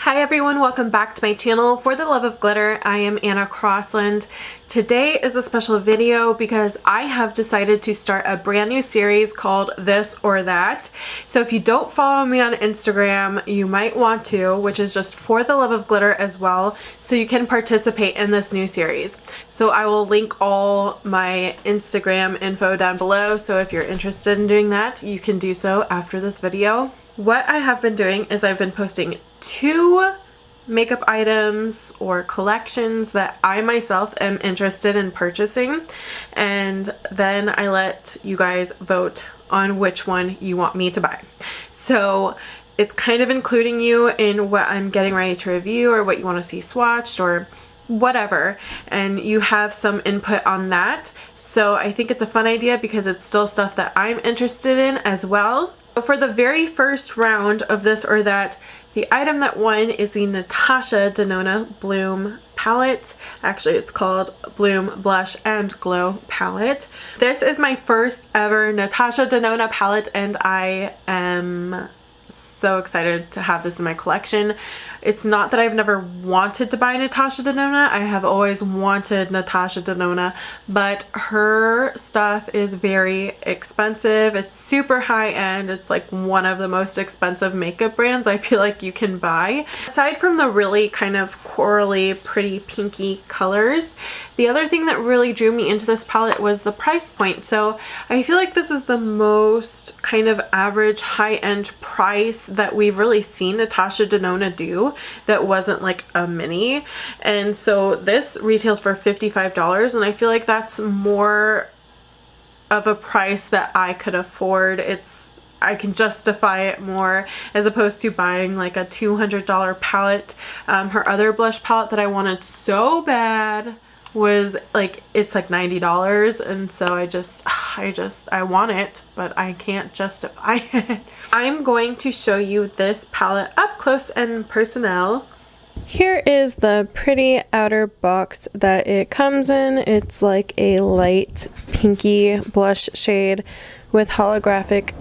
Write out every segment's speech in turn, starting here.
Hi everyone, welcome back to my channel. For the love of glitter, I am Anna Crossland. Today is a special video because I have decided to start a brand new series called This or That. So if you don't follow me on Instagram, you might want to, which is just For the Love of Glitter as well, so you can participate in this new series. So I will link all my Instagram info down below, so if you're interested in doing that, you can do so after this video. What I have been doing is I've been posting 2 makeup items or collections that I myself am interested in purchasing, and then I let you guys vote on which one you want me to buy. So it's kind of including you in what I'm getting ready to review or what you want to see swatched or whatever, and you have some input on that. So I think it's a fun idea because it's still stuff that I'm interested in as well. So for the very first round of This or That, the item that won is the Natasha Denona Bloom palette. Actually, it's called Bloom Blush and Glow palette. This is my first ever Natasha Denona palette, and I am so excited to have this in my collection. It's not that I've never wanted to buy Natasha Denona. I have always wanted Natasha Denona, but her stuff is very expensive. It's super high end. It's like one of the most expensive makeup brands I feel like you can buy. Aside from the really kind of corally, pretty pinky colors, the other thing that really drew me into this palette was the price point. So I feel like this is the most kind of average high-end price that we've really seen Natasha Denona do that wasn't like a mini. And so this retails for $55, and I feel like that's more of a price that I could afford. I can justify it more as opposed to buying like a $200 palette. Her other blush palette that I wanted so bad was like, it's like $90, and so I want it, but I can't justify it. I'm going to show you this palette up close and personal. Here is the pretty outer box that it comes in. It's like a light pinky blush shade with holographic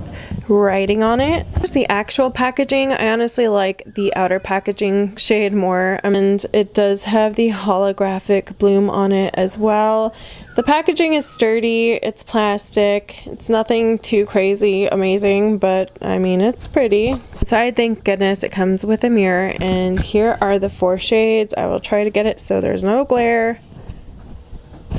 writing on it. Here's the actual packaging. I honestly like the outer packaging shade more, and it does have the holographic bloom on it as well. The packaging is sturdy, it's plastic, it's nothing too crazy amazing, but I mean, it's pretty. Inside, thank goodness, it comes with a mirror, and here are the 4 shades. I will try to get it so there's no glare.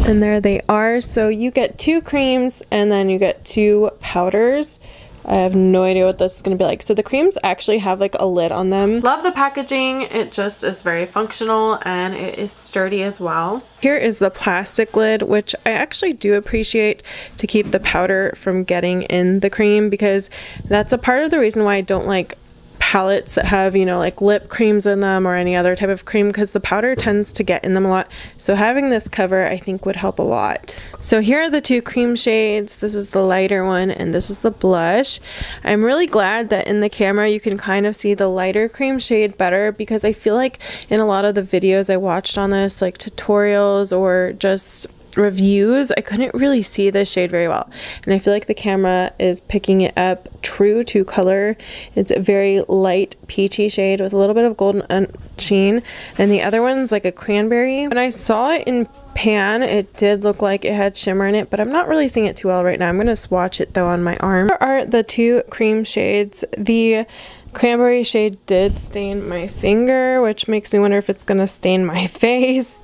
And there they are. So you get 2 creams and then you get 2 powders. I have no idea what this is going to be like. So the creams actually have like a lid on them. Love the packaging. It just is very functional and it is sturdy as well. Here is the plastic lid, which I actually do appreciate to keep the powder from getting in the cream, because that's a part of the reason why I don't like palettes that have, you know, like lip creams in them or any other type of cream, because the powder tends to get in them a lot. So having this cover I think would help a lot. So here are the 2 cream shades. This is the lighter one and this is the blush. I'm really glad that in the camera you can kind of see the lighter cream shade better, because I feel like in a lot of the videos I watched on this, like tutorials or just reviews, I couldn't really see this shade very well, and I feel like the camera is picking it up true to color. It's a very light peachy shade with a little bit of golden sheen, and the other one's like a cranberry. When I saw it in pan, it did look like it had shimmer in it, but I'm not really seeing it too well right now. I'm going to swatch it though on my arm. Here are the 2 cream shades. The cranberry shade did stain my finger, which makes me wonder if it's going to stain my face.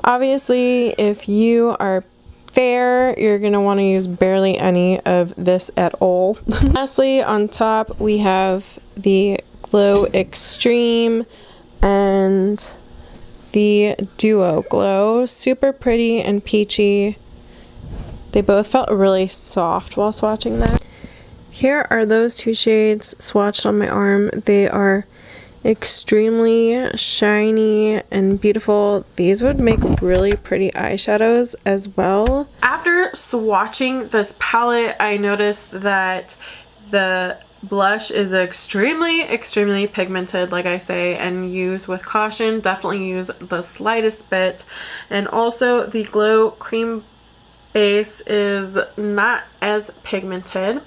Obviously, if you are fair, you're going to want to use barely any of this at all. Lastly, on top, we have the Glow Extreme and the Duo Glow. Super pretty and peachy. They both felt really soft while swatching that. Here are those 2 shades swatched on my arm. They are extremely shiny and beautiful. These would make really pretty eyeshadows as well. After swatching this palette, I noticed that the blush is extremely pigmented, like I say, and use with caution. Definitely use the slightest bit. And also the Glow cream base is not as pigmented.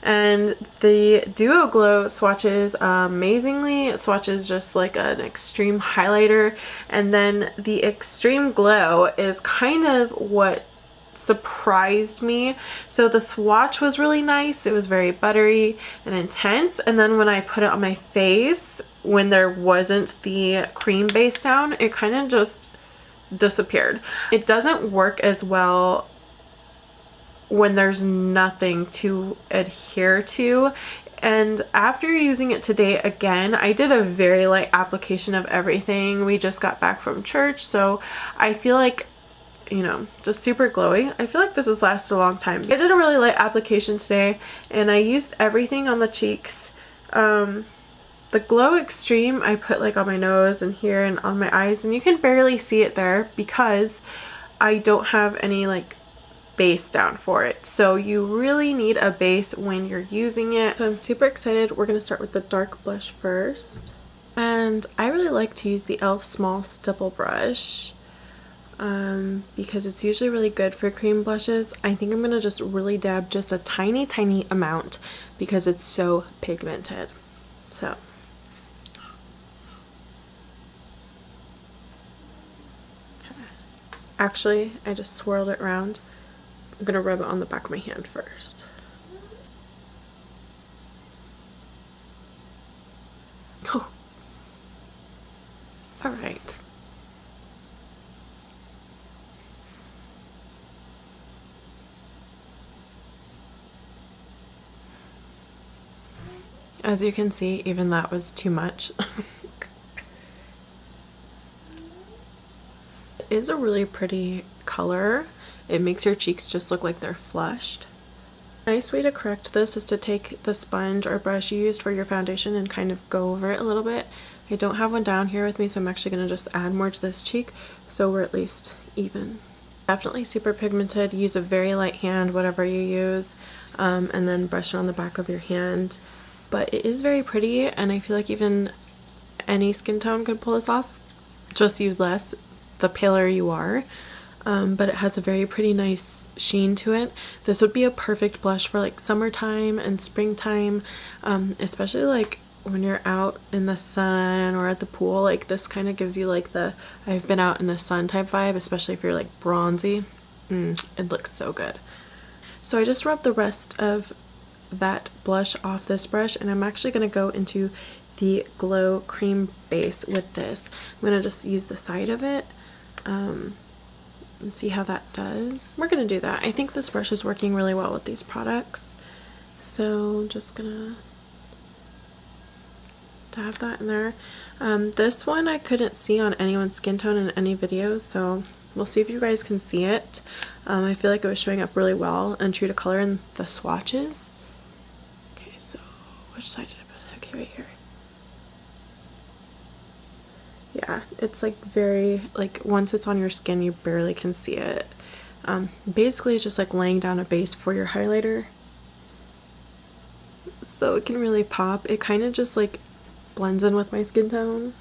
And the Duo Glow swatches amazingly. It swatches just like an extreme highlighter, and then the Extreme Glow is kind of what surprised me. So the swatch was really nice. It was very buttery and intense, and then when I put it on my face, when there wasn't the cream base down, it kind of just disappeared. It doesn't work as well when there's nothing to adhere to. And after using it today again, I did a very light application of everything. We just got back from church, so I feel like, you know, just super glowy. I feel like this has lasted a long time. I did a really light application today, and I used everything on the cheeks. The Glow Extreme I put like on my nose and here and on my eyes, and you can barely see it there because I don't have any like base down for it. So you really need a base when you're using it. So I'm super excited. We're going to start with the dark blush first. And I really like to use the e.l.f. small stipple brush because it's usually really good for cream blushes. I think I'm going to just really dab just a tiny amount because it's so pigmented. So actually, I just swirled it around. I'm gonna rub it on the back of my hand first. Oh. All right. As you can see, even that was too much. It is a really pretty color. It makes your cheeks just look like they're flushed. A nice way to correct this is to take the sponge or brush you used for your foundation and kind of go over it a little bit. I don't have one down here with me, so I'm actually going to just add more to this cheek so we're at least even. Definitely super pigmented. Use a very light hand, whatever you use, and then brush it on the back of your hand. But it is very pretty, and I feel like even any skin tone could pull this off. Just use less the paler you are. But it has a very pretty nice sheen to it. This would be a perfect blush for like summertime and springtime, especially like when you're out in the sun or at the pool. Like this kind of gives you like the I've been out in the sun type vibe, especially if you're like bronzy. It looks so good. So I just rubbed the rest of that blush off this brush, and I'm actually going to go into the Glow Cream Base with this. I'm going to just use the side of it and see how that does. We're gonna do that. I think this brush is working really well with these products, so I'm just gonna dab that in there. This one I couldn't see on anyone's skin tone in any videos, so we'll see if you guys can see it. I feel like it was showing up really well and true to color in the swatches. Okay, so which side did I put? Okay, right here. Yeah, it's like very, like once it's on your skin you barely can see it. Basically it's just like laying down a base for your highlighter, so it can really pop. It kind of just like blends in with my skin tone,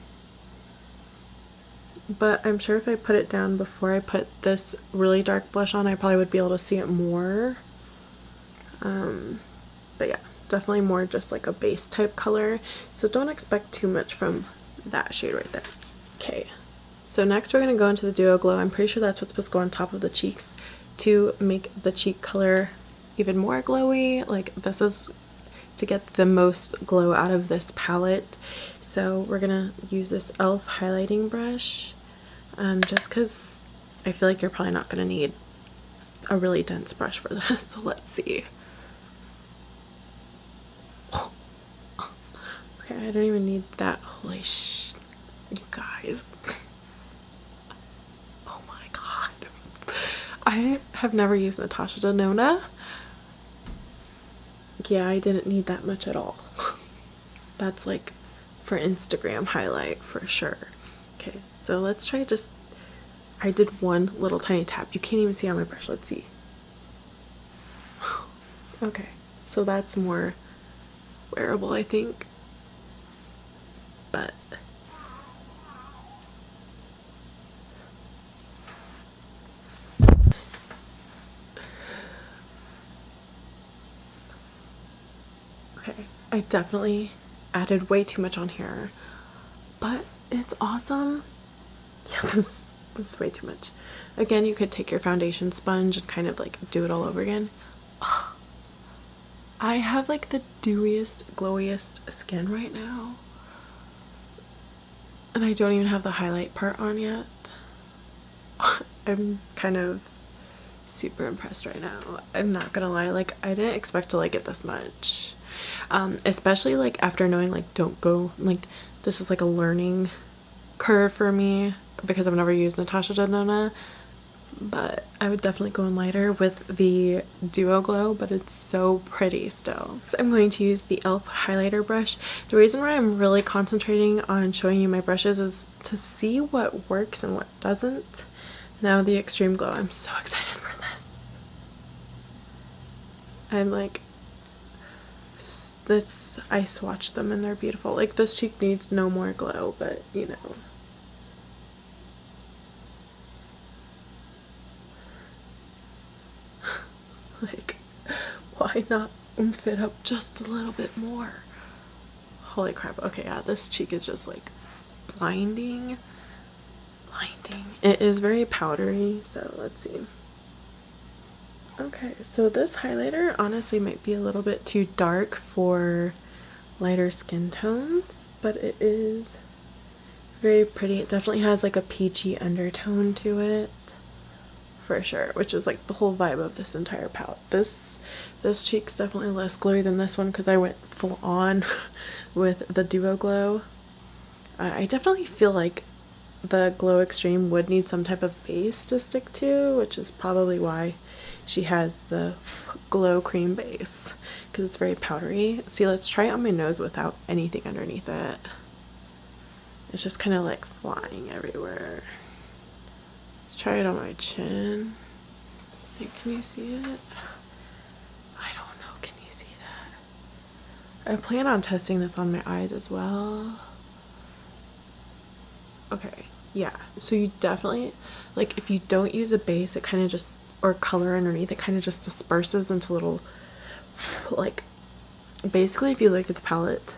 but I'm sure if I put it down before I put this really dark blush on, I probably would be able to see it more. But yeah, definitely more just like a base type color, so don't expect too much from that shade right there. Okay, so next we're going to go into the Duo Glow. I'm pretty sure that's what's supposed to go on top of the cheeks to make the cheek color even more glowy. Like this is to get the most glow out of this palette. So we're going to use this e.l.f. highlighting brush just because I feel like you're probably not going to need a really dense brush for this. So let's see. Okay, I don't even need that. Holy sh! You guys. Oh my god. I have never used Natasha Denona. Yeah, I didn't need that much at all. That's like for Instagram highlight for sure. Okay, so let's try just, I did one little tiny tap. You can't even see on my brush. Let's see. Okay, so that's more wearable, I think. But I definitely added way too much on here, but it's awesome. Yeah, this is way too much. Again, you could take your foundation sponge and kind of like do it all over again. Ugh. I have like the dewiest, glowiest skin right now. And I don't even have the highlight part on yet. I'm kind of super impressed right now. I'm not gonna lie, like I didn't expect to like it this much. Especially like after knowing like don't go, like this is like a learning curve for me because I've never used Natasha Denona, but I would definitely go in lighter with the Duo Glow, but it's so pretty still. So I'm going to use the e.l.f. highlighter brush. The reason why I'm really concentrating on showing you my brushes is to see what works and what doesn't. Now the Extreme Glow, I'm so excited for this. I'm like, I swatched them and they're beautiful. Like this cheek needs no more glow, but you know. Like, why not oomph it up just a little bit more? Holy crap. Okay, yeah, this cheek is just like blinding. It is very powdery, so let's see. Okay, so this highlighter honestly might be a little bit too dark for lighter skin tones, but it is very pretty. It definitely has like a peachy undertone to it for sure, which is like the whole vibe of this entire palette. This cheek's definitely less glowy than this one because I went full on with the Duo Glow. I definitely feel like the Glow Extreme would need some type of base to stick to, which is probably why she has the Glow Cream base, because it's very powdery. See, let's try it on my nose without anything underneath it. It's just kind of like flying everywhere. Let's try it on my chin. Can you see it? I don't know, can you see that? I plan on testing this on my eyes as well. Okay, yeah, so you definitely, like if you don't use a base, it kind of just, or color underneath, it kind of just disperses into little, like, basically if you look at the palette,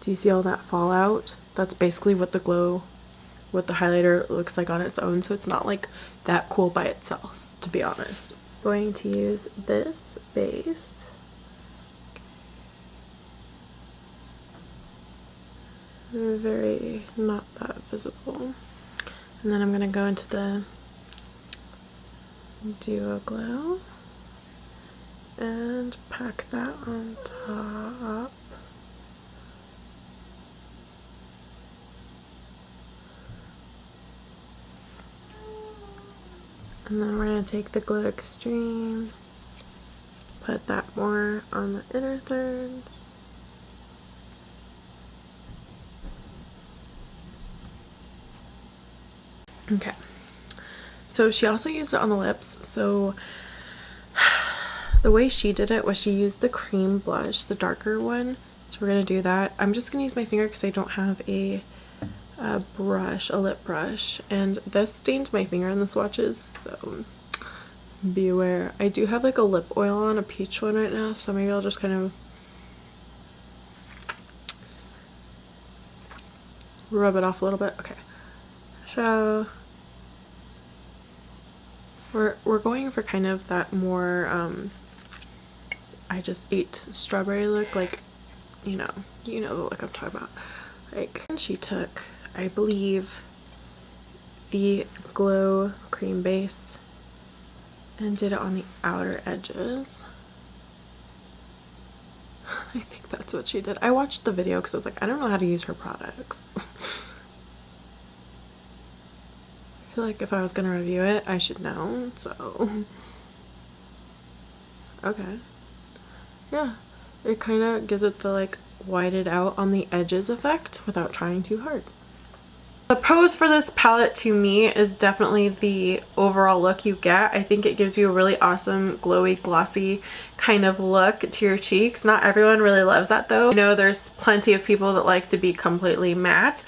do you see all that fallout? That's basically what the glow, what the highlighter looks like on its own, so it's not like that cool by itself, to be honest. I'm going to use this base. Very not that visible. And then I'm going to go into the Duo Glow and pack that on top. And then we're going to take the Glow Extreme, put that more on the inner thirds. Okay, so she also used it on the lips. So the way she did it was she used the cream blush, the darker one. So we're gonna do that. I'm just gonna use my finger because I don't have a brush, a lip brush, and this stained my finger in the swatches, so be aware. I do have like a lip oil on, a peach one right now, so maybe I'll just kind of rub it off a little bit. Okay, so we're going for kind of that more I just ate strawberry look, like you know the look I'm talking about. Like, and she took, I believe, the Glow Cream base and did it on the outer edges. I think that's what she did. I watched the video because I was like, I don't know how to use her products. I feel like if I was gonna review it, I should know, so. Okay. Yeah, it kind of gives it the like whited out on the edges effect without trying too hard. The pros for this palette to me is definitely the overall look you get. I think it gives you a really awesome glowy glossy kind of look to your cheeks. Not everyone really loves that though. I know there's plenty of people that like to be completely matte.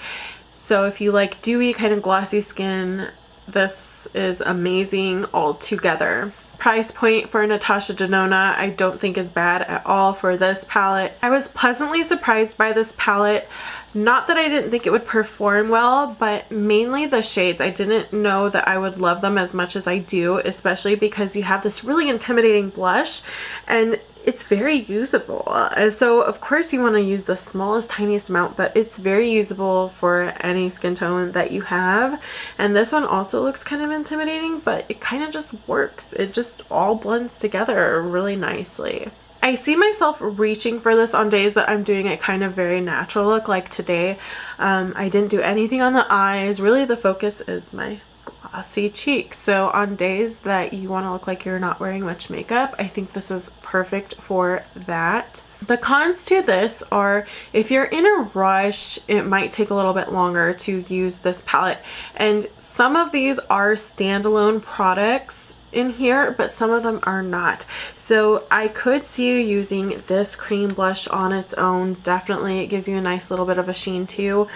So if you like dewy kind of glossy skin, this is amazing all together. price point for Natasha Denona I don't think is bad at all for this palette. I was pleasantly surprised by this palette. Not that I didn't think it would perform well, but mainly the shades. I didn't know that I would love them as much as I do, especially because you have this really intimidating blush and it's very usable. So of course you want to use the smallest, tiniest amount, but it's very usable for any skin tone that you have. And this one also looks kind of intimidating, but it kind of just works. It just all blends together really nicely. I see myself reaching for this on days that I'm doing a kind of very natural look, like today. I didn't do anything on the eyes. Really the focus is my glossy cheeks. So on days that you want to look like you're not wearing much makeup, I think this is perfect for that. The cons to this are if you're in a rush, it might take a little bit longer to use this palette. And some of these are standalone products in here, but some of them are not. So I could see you using this cream blush on its own. Definitely it gives you a nice little bit of a sheen too,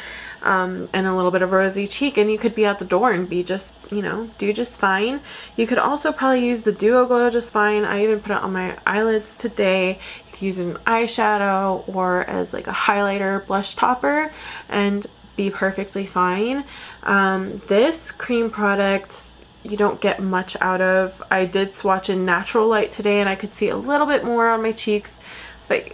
and a little bit of rosy cheek, and you could be at the door and be just, you know, do just fine. You could also probably use the Duo Glow just fine. I even put it on my eyelids today. You could use it in eyeshadow or as like a highlighter blush topper and be perfectly fine. This cream product you don't get much out of. I did swatch in natural light today and I could see a little bit more on my cheeks, but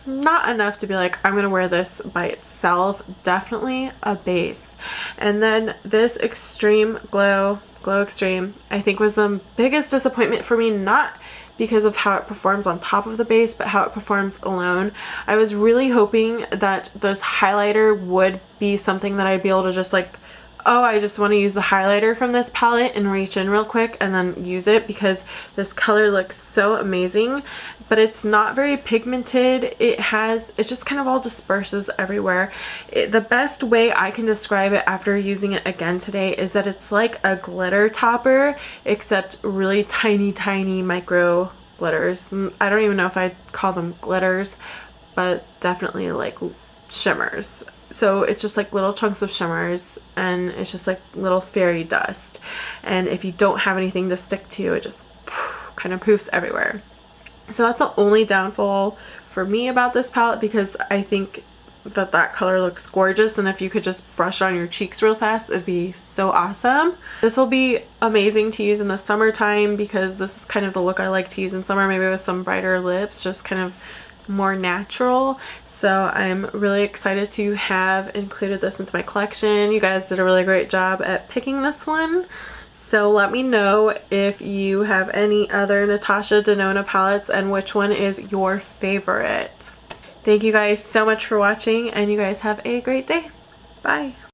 not enough to be like, I'm gonna wear this by itself. Definitely a base. And then this Extreme Glow Extreme, I think was the biggest disappointment for me, not because of how it performs on top of the base, but how it performs alone. I was really hoping that this highlighter would be something that I'd be able to just like, oh, I just want to use the highlighter from this palette and reach in real quick and then use it because this color looks so amazing, but it's not very pigmented. It just kind of all disperses everywhere. The best way I can describe it after using it again today is that it's like a glitter topper, except really tiny micro glitters. I don't even know if I'd call them glitters, but definitely like shimmers. So it's just like little chunks of shimmers and it's just like little fairy dust. And if you don't have anything to stick to, it just kind of poofs everywhere. So that's the only downfall for me about this palette, because I think that color looks gorgeous, and if you could just brush it on your cheeks real fast, it'd be so awesome. This will be amazing to use in the summertime because this is kind of the look I like to use in summer, maybe with some brighter lips, just kind of more natural. So I'm really excited to have included this into my collection. You guys did a really great job at picking this one. So let me know if you have any other Natasha Denona palettes and which one is your favorite. Thank you guys so much for watching, and you guys have a great day. Bye.